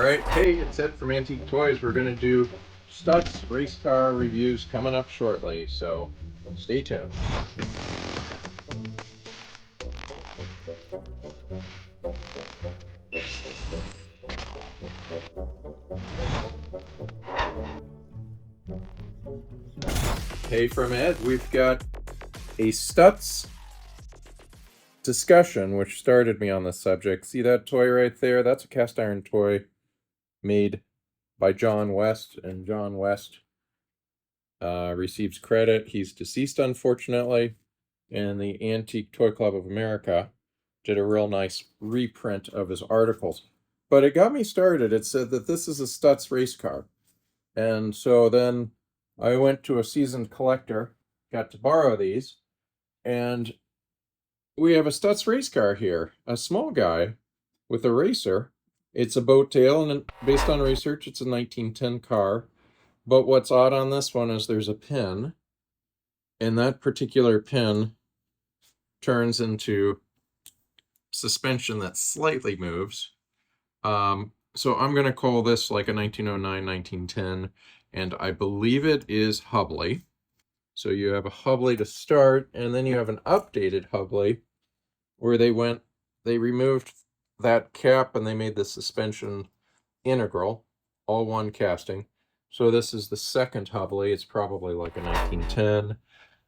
Alright, hey, it's Ed from Antique Toys. We're going to do Stutz race car reviews coming up shortly, so stay tuned. Hey from Ed, we've got a Stutz discussion, which started me on this subject. See that toy right there? That's a cast iron toy made by John West, and John West receives credit. He's deceased, unfortunately, and the Antique Toy Club of America did a real nice reprint of his articles. But it got me started. It said that this is a Stutz race car. And so then I went to a seasoned collector, got to borrow these, and we have a Stutz race car here, a small guy with a racer. It's a boat tail, and based on research, it's a 1910 car. But what's odd on this one is there's a pin, and that particular pin turns into suspension that slightly moves. So I'm going to call this like a 1909, 1910, and I believe it is Hubley. So you have a Hubley to start, and then you have an updated Hubley where they removed that cap and they made the suspension integral, all one casting. So this is the second Hubley. It's probably like a 1910,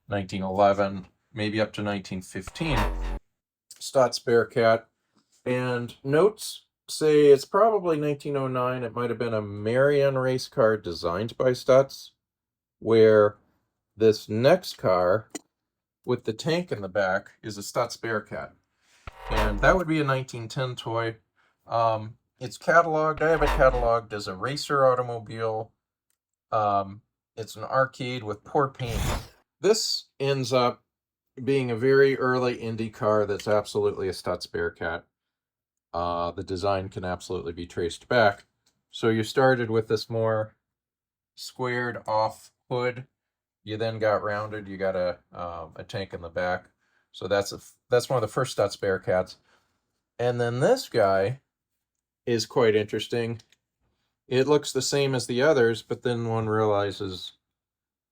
1911, maybe up to 1915. Stutz Bearcat. And notes say it's probably 1909. It might have been a Marion race car designed by Stutz, where this next car with the tank in the back is a Stutz Bearcat. And that would be a 1910 toy. It's cataloged. I have it cataloged as a racer automobile. It's an arcade with poor paint. This ends up being a very early Indy car that's absolutely a Stutz Bearcat. The design can absolutely be traced back. So you started with this more squared off hood. You then got rounded. You got a tank in the back. So that's one of the first Stutz Bearcats. And then this guy is quite interesting. It looks the same as the others, but then one realizes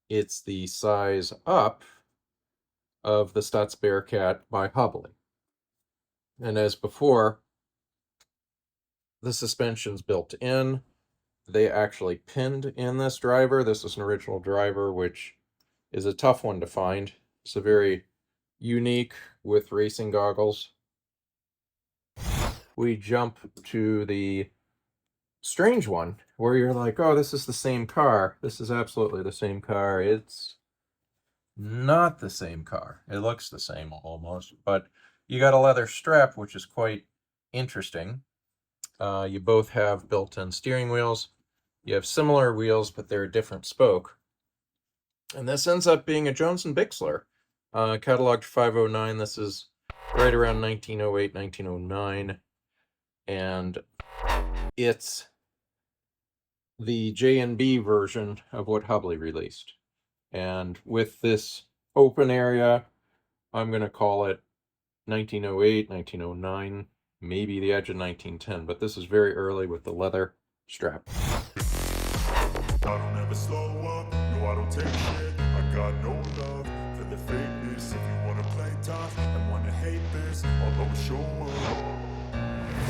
it's the size up of the Stutz Bearcat by Hubley. And as before, the suspension's built in. They actually pinned in this driver. This is an original driver, which is a tough one to find. It's a very unique with racing goggles. We jump to the strange one where you're like, oh, this is the same car. This is absolutely the same car. It's not the same car. It looks the same almost, but you got a leather strap, which is quite interesting. You both have built-in steering wheels. You have similar wheels, but they're a different spoke. And this ends up being a Jones & Bixler, cataloged 509. This is right around 1908, 1909. And it's the J&B version of what Hubley released. And with this open area, I'm going to call it 1908, 1909, maybe the edge of 1910, but this is very early with the leather strap. I don't ever slow up, no I don't take shit. I got no love for the fakeness. If you wanna play tough and wanna hate this, I'll always show up.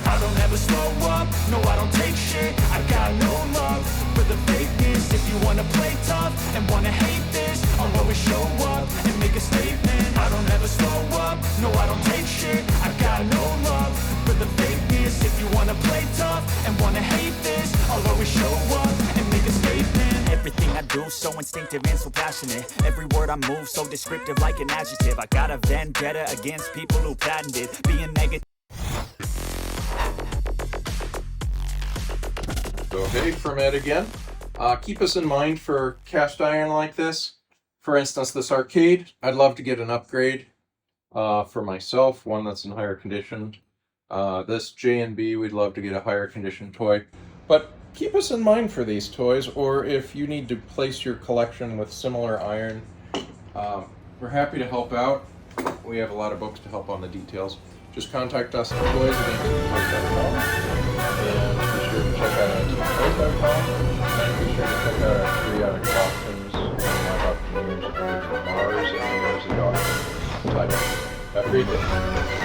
I don't ever slow up, no I don't take shit. I got no love for the fakeness. If you wanna play tough and wanna hate this, I'll always show up and make a statement. I don't ever slow up, no I don't take shit. I got no love for the fakeness. If you wanna play tough and wanna hate this, I'll always show up and make a statement. Everything I do so instinctive and so passionate. Every word I move so descriptive like an adjective. I got a vendetta against people who patented being negative. So hey, from Ed again. Keep us in mind for cast iron like this. For instance, this arcade, I'd love to get an upgrade for myself, one that's in higher condition. This J&B, we'd love to get a higher condition toy. But keep us in mind for these toys, or if you need to place your collection with similar iron, we're happy to help out. We have a lot of books to help on the details. Just contact us at toys@AntiqueToys.com, and be sure to check out Creepy.